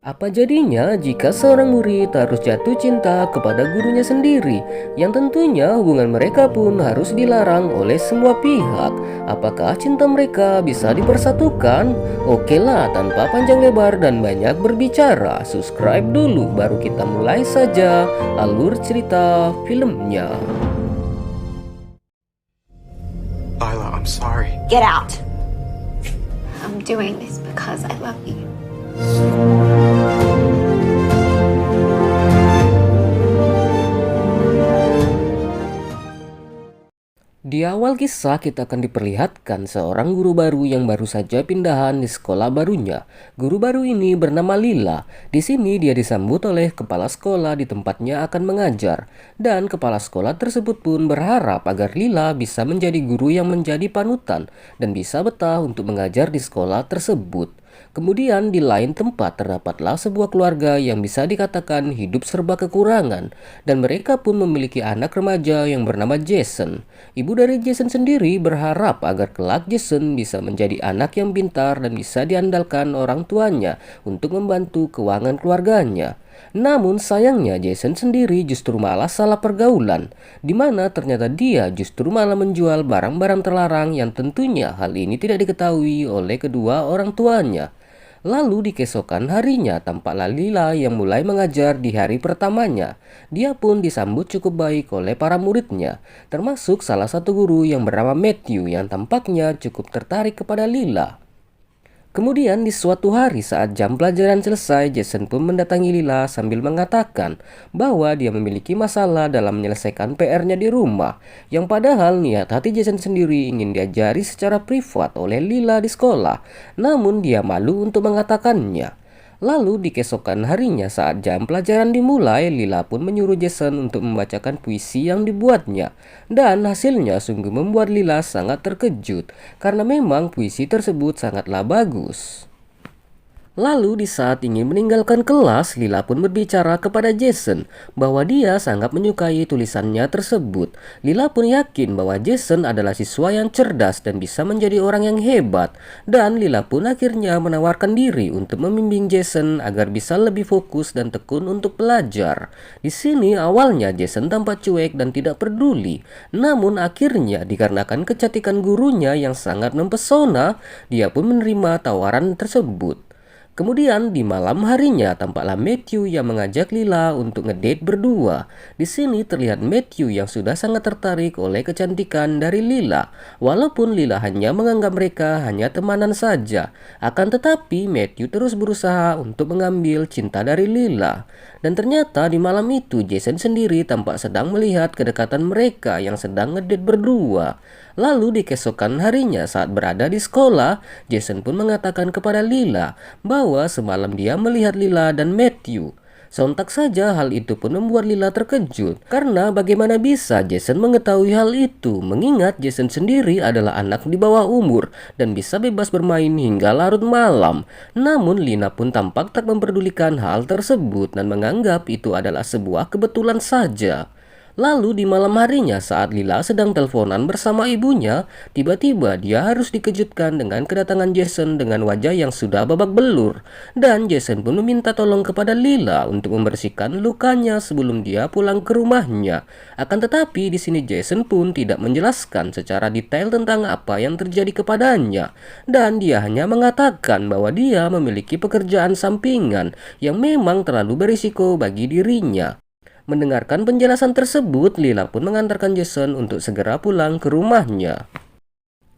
Apa jadinya jika seorang murid harus jatuh cinta kepada gurunya sendiri, yang tentunya hubungan mereka pun harus dilarang oleh semua pihak? Apakah cinta mereka bisa dipersatukan? Oke lah, tanpa panjang lebar dan banyak berbicara, subscribe dulu baru kita mulai saja alur cerita filmnya. Lila, I'm sorry. Get out. I'm doing this because I love you. Di awal kisah kita akan diperlihatkan seorang guru baru yang baru saja pindahan di sekolah barunya. Guru baru ini bernama Lila. Di sini dia disambut oleh kepala sekolah di tempatnya akan mengajar. Dan kepala sekolah tersebut pun berharap agar Lila bisa menjadi guru yang menjadi panutan dan bisa betah untuk mengajar di sekolah tersebut. Kemudian di lain tempat terdapatlah sebuah keluarga yang bisa dikatakan hidup serba kekurangan, dan mereka pun memiliki anak remaja yang bernama Jason. Ibu dari Jason sendiri berharap agar kelak Jason bisa menjadi anak yang pintar dan bisa diandalkan orang tuanya untuk membantu keuangan keluarganya. Namun sayangnya Jason sendiri justru malah salah pergaulan, di mana ternyata dia justru malah menjual barang-barang terlarang yang tentunya hal ini tidak diketahui oleh kedua orang tuanya. Lalu di keesokan harinya tampaklah Lila yang mulai mengajar di hari pertamanya. Dia pun disambut cukup baik oleh para muridnya, termasuk salah satu guru yang bernama Matthew yang tampaknya cukup tertarik kepada Lila. Kemudian di suatu hari saat jam pelajaran selesai, Jason pun mendatangi Lila sambil mengatakan bahwa dia memiliki masalah dalam menyelesaikan PR-nya di rumah, yang padahal niat hati Jason sendiri ingin diajari secara privat oleh Lila di sekolah, namun dia malu untuk mengatakannya. Lalu di keesokan harinya saat jam pelajaran dimulai, Lila pun menyuruh Jason untuk membacakan puisi yang dibuatnya. Dan hasilnya sungguh membuat Lila sangat terkejut, karena memang puisi tersebut sangatlah bagus. Lalu di saat ingin meninggalkan kelas, Lila pun berbicara kepada Jason bahwa dia sangat menyukai tulisannya tersebut. Lila pun yakin bahwa Jason adalah siswa yang cerdas dan bisa menjadi orang yang hebat. Dan Lila pun akhirnya menawarkan diri untuk membimbing Jason agar bisa lebih fokus dan tekun untuk belajar. Di sini awalnya Jason tampak cuek dan tidak peduli. Namun akhirnya dikarenakan kecantikan gurunya yang sangat mempesona, dia pun menerima tawaran tersebut. Kemudian di malam harinya tampaklah Matthew yang mengajak Lila untuk ngedate berdua. Di sini terlihat Matthew yang sudah sangat tertarik oleh kecantikan dari Lila. Walaupun Lila hanya menganggap mereka hanya temanan saja. Akan tetapi Matthew terus berusaha untuk mengambil cinta dari Lila. Dan ternyata di malam itu Jason sendiri tampak sedang melihat kedekatan mereka yang sedang ngedate berdua. Lalu di keesokan harinya saat berada di sekolah, Jason pun mengatakan kepada Lila bahwa semalam dia melihat Lila dan Matthew. Sontak saja hal itu pun membuat Lila terkejut, karena bagaimana bisa Jason mengetahui hal itu, mengingat Jason sendiri adalah anak di bawah umur dan bisa bebas bermain hingga larut malam. Namun Lina pun tampak tak memperdulikan hal tersebut dan menganggap itu adalah sebuah kebetulan saja. Lalu di malam harinya saat Lila sedang teleponan bersama ibunya, tiba-tiba dia harus dikejutkan dengan kedatangan Jason dengan wajah yang sudah babak belur. Dan Jason pun meminta tolong kepada Lila untuk membersihkan lukanya sebelum dia pulang ke rumahnya. Akan tetapi di sini Jason pun tidak menjelaskan secara detail tentang apa yang terjadi kepadanya. Dan dia hanya mengatakan bahwa dia memiliki pekerjaan sampingan yang memang terlalu berisiko bagi dirinya. Mendengarkan penjelasan tersebut, Lila pun mengantarkan Jason untuk segera pulang ke rumahnya.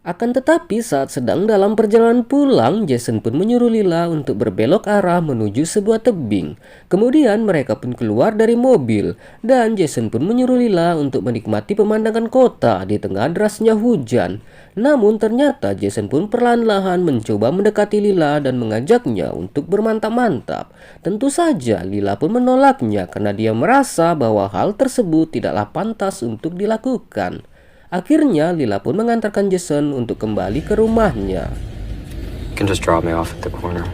Akan tetapi saat sedang dalam perjalanan pulang, Jason pun menyuruh Lila untuk berbelok arah menuju sebuah tebing. Kemudian mereka pun keluar dari mobil, dan Jason pun menyuruh Lila untuk menikmati pemandangan kota di tengah derasnya hujan. Namun ternyata Jason pun perlahan-lahan mencoba mendekati Lila dan mengajaknya untuk bermantap-mantap. Tentu saja Lila pun menolaknya karena dia merasa bahwa hal tersebut tidaklah pantas untuk dilakukan. Akhirnya Lila pun mengantarkan Jason untuk kembali ke rumahnya. You can just drop me off at the corner.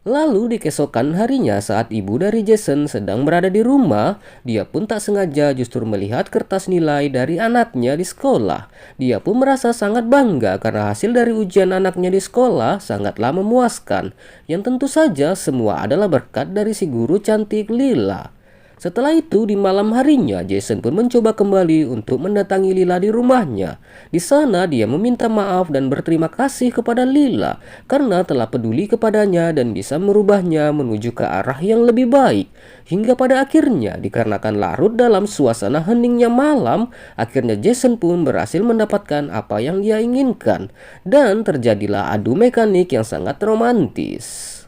Lalu di keesokan harinya saat ibu dari Jason sedang berada di rumah, dia pun tak sengaja justru melihat kertas nilai dari anaknya di sekolah. Dia pun merasa sangat bangga karena hasil dari ujian anaknya di sekolah sangatlah memuaskan. Yang tentu saja semua adalah berkat dari si guru cantik Lila. Setelah itu di malam harinya Jason pun mencoba kembali untuk mendatangi Lila di rumahnya. Di sana dia meminta maaf dan berterima kasih kepada Lila karena telah peduli kepadanya dan bisa merubahnya menuju ke arah yang lebih baik. Hingga pada akhirnya dikarenakan larut dalam suasana heningnya malam, akhirnya Jason pun berhasil mendapatkan apa yang dia inginkan dan terjadilah adu mekanik yang sangat romantis.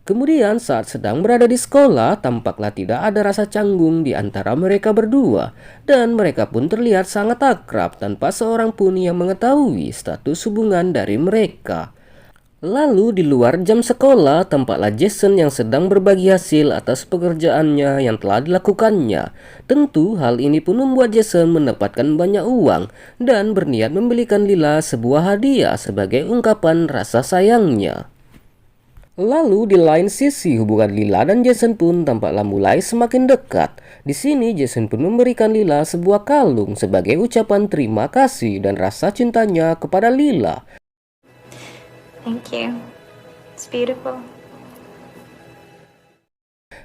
Kemudian saat sedang berada di sekolah, tampaklah tidak ada rasa canggung di antara mereka berdua. Dan mereka pun terlihat sangat akrab tanpa seorang pun yang mengetahui status hubungan dari mereka. Lalu di luar jam sekolah, tampaklah Jason yang sedang berbagi hasil atas pekerjaannya yang telah dilakukannya. Tentu hal ini pun membuat Jason mendapatkan banyak uang dan berniat membelikan Lila sebuah hadiah sebagai ungkapan rasa sayangnya. Lalu di lain sisi hubungan Lila dan Jason pun tampaklah mulai semakin dekat. Di sini Jason pun memberikan Lila sebuah kalung sebagai ucapan terima kasih dan rasa cintanya kepada Lila. Thank you. It's beautiful.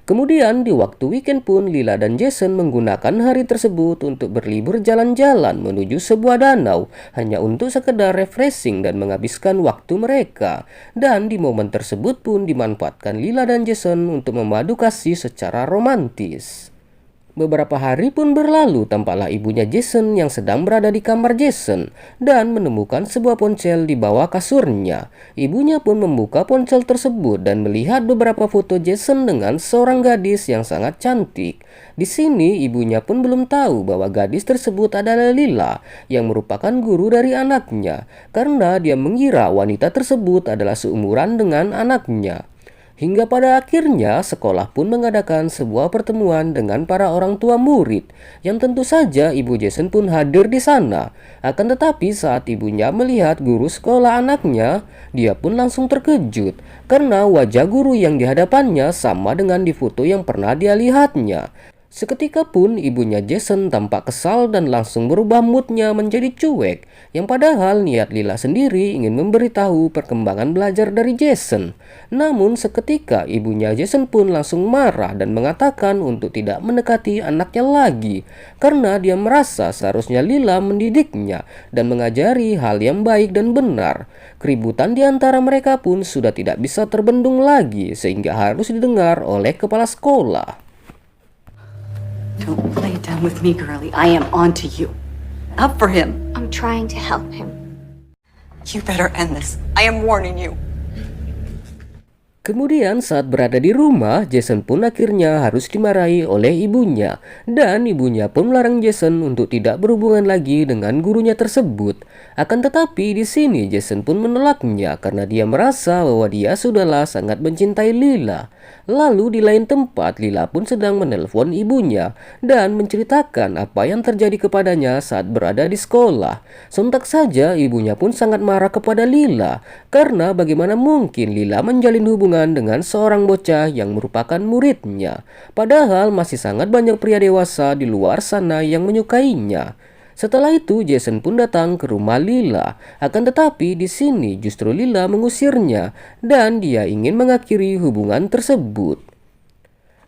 Kemudian di waktu weekend pun Lila dan Jason menggunakan hari tersebut untuk berlibur jalan-jalan menuju sebuah danau hanya untuk sekedar refreshing dan menghabiskan waktu mereka. Dan di momen tersebut pun dimanfaatkan Lila dan Jason untuk memadu kasih secara romantis. Beberapa hari pun berlalu, tampaklah ibunya Jason yang sedang berada di kamar Jason dan menemukan sebuah ponsel di bawah kasurnya. Ibunya pun membuka ponsel tersebut dan melihat beberapa foto Jason dengan seorang gadis yang sangat cantik. Di sini ibunya pun belum tahu bahwa gadis tersebut adalah Lila yang merupakan guru dari anaknya karena dia mengira wanita tersebut adalah seumuran dengan anaknya. Hingga pada akhirnya sekolah pun mengadakan sebuah pertemuan dengan para orang tua murid yang tentu saja ibu Jason pun hadir di sana. Akan tetapi saat ibunya melihat guru sekolah anaknya, dia pun langsung terkejut karena wajah guru yang dihadapannya sama dengan di foto yang pernah dia lihatnya. Seketika pun ibunya Jason tampak kesal dan langsung berubah moodnya menjadi cuek, yang padahal niat Lila sendiri ingin memberitahu perkembangan belajar dari Jason. Namun seketika ibunya Jason pun langsung marah dan mengatakan untuk tidak mendekati anaknya lagi karena dia merasa seharusnya Lila mendidiknya dan mengajari hal yang baik dan benar. Keributan di antara mereka pun sudah tidak bisa terbendung lagi sehingga harus didengar oleh kepala sekolah. Don't play dumb with me, girlie. I am on to you. Up for him. I'm trying to help him. You better end this. I am warning you. Kemudian saat berada di rumah, Jason pun akhirnya harus dimarahi oleh ibunya. Dan ibunya pun melarang Jason untuk tidak berhubungan lagi dengan gurunya tersebut. Akan tetapi di sini Jason pun menolaknya karena dia merasa bahwa dia sudahlah sangat mencintai Lila. Lalu di lain tempat Lila pun sedang menelpon ibunya dan menceritakan apa yang terjadi kepadanya saat berada di sekolah. Sontak saja ibunya pun sangat marah kepada Lila karena bagaimana mungkin Lila menjalin hubungan dengan seorang bocah yang merupakan muridnya. Padahal masih sangat banyak pria dewasa di luar sana yang menyukainya. Setelah itu Jason pun datang ke rumah Lila. Akan tetapi di sini justru Lila mengusirnya dan dia ingin mengakhiri hubungan tersebut.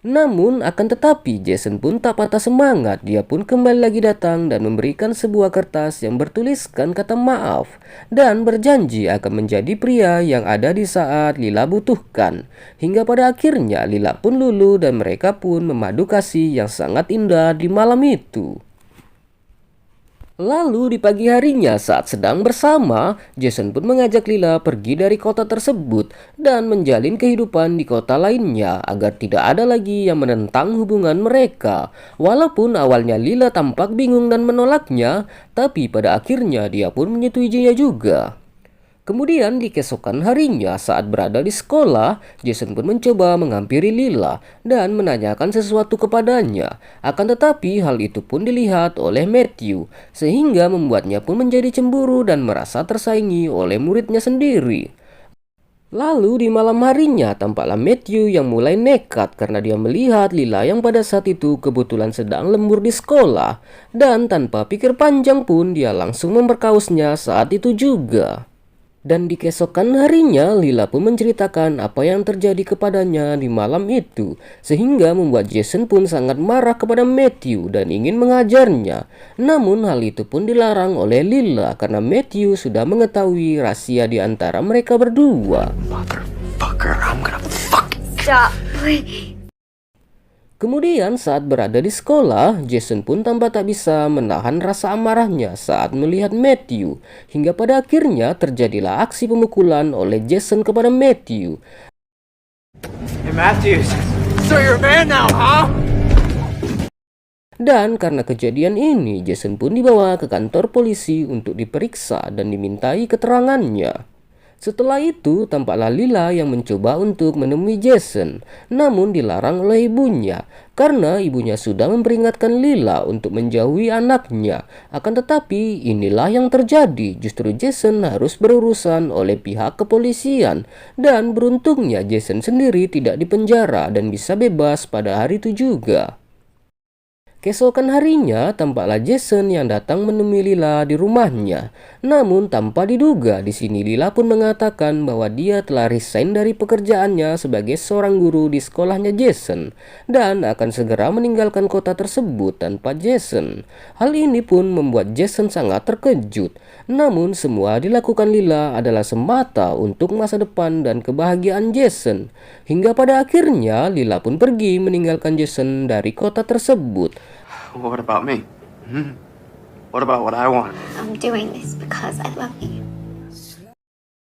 Namun akan tetapi Jason pun tak patah semangat. Dia pun kembali lagi datang dan memberikan sebuah kertas yang bertuliskan kata maaf dan berjanji akan menjadi pria yang ada di saat Lila butuhkan. Hingga pada akhirnya Lila pun luluh dan mereka pun memadu kasih yang sangat indah di malam itu. Lalu di pagi harinya saat sedang bersama, Jason pun mengajak Lila pergi dari kota tersebut dan menjalin kehidupan di kota lainnya agar tidak ada lagi yang menentang hubungan mereka. Walaupun awalnya Lila tampak bingung dan menolaknya, tapi pada akhirnya dia pun menyetujuinya juga. Kemudian di keesokan harinya saat berada di sekolah, Jason pun mencoba menghampiri Lila dan menanyakan sesuatu kepadanya. Akan tetapi hal itu pun dilihat oleh Matthew, sehingga membuatnya pun menjadi cemburu dan merasa tersaingi oleh muridnya sendiri. Lalu di malam harinya tampaklah Matthew yang mulai nekat karena dia melihat Lila yang pada saat itu kebetulan sedang lembur di sekolah. Dan tanpa pikir panjang pun dia langsung memperkausnya saat itu juga. Dan di keesokan harinya Lila pun menceritakan apa yang terjadi kepadanya di malam itu, sehingga membuat Jason pun sangat marah kepada Matthew dan ingin mengajarnya. Namun hal itu pun dilarang oleh Lila karena Matthew sudah mengetahui rahasia di antara mereka berdua. Motherfucker, I'm gonna fuck. Stop, please. Kemudian saat berada di sekolah, Jason pun tampak tak bisa menahan rasa amarahnya saat melihat Matthew. Hingga pada akhirnya terjadilah aksi pemukulan oleh Jason kepada Matthew. Hey, Matthews. So you're a man now, huh? Dan karena kejadian ini, Jason pun dibawa ke kantor polisi untuk diperiksa dan dimintai keterangannya. Setelah itu, tampaklah Lila yang mencoba untuk menemui Jason, namun dilarang oleh ibunya, karena ibunya sudah memperingatkan Lila untuk menjauhi anaknya. Akan tetapi, inilah yang terjadi, justru Jason harus berurusan oleh pihak kepolisian, dan beruntungnya Jason sendiri tidak dipenjara dan bisa bebas pada hari itu juga. Keesokan harinya, tampaklah Jason yang datang menemui Lila di rumahnya. Namun tanpa diduga, di sini Lila pun mengatakan bahwa dia telah resign dari pekerjaannya sebagai seorang guru di sekolahnya Jason dan akan segera meninggalkan kota tersebut tanpa Jason. Hal ini pun membuat Jason sangat terkejut. Namun semua dilakukan Lila adalah semata untuk masa depan dan kebahagiaan Jason. Hingga pada akhirnya Lila pun pergi meninggalkan Jason dari kota tersebut. What about me? What about what I want? I'm doing this because I love you.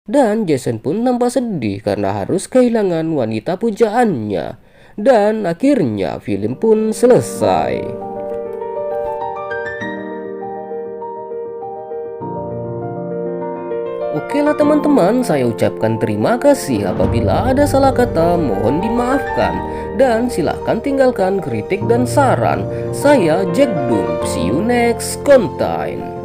Dan Jason pun nampak sedih karena harus kehilangan wanita pujaannya. Dan akhirnya film pun selesai. Oke lah teman-teman, saya ucapkan terima kasih. Apabila ada salah kata mohon dimaafkan. Dan silahkan tinggalkan kritik dan saran. Saya Jack Doom, see you next content.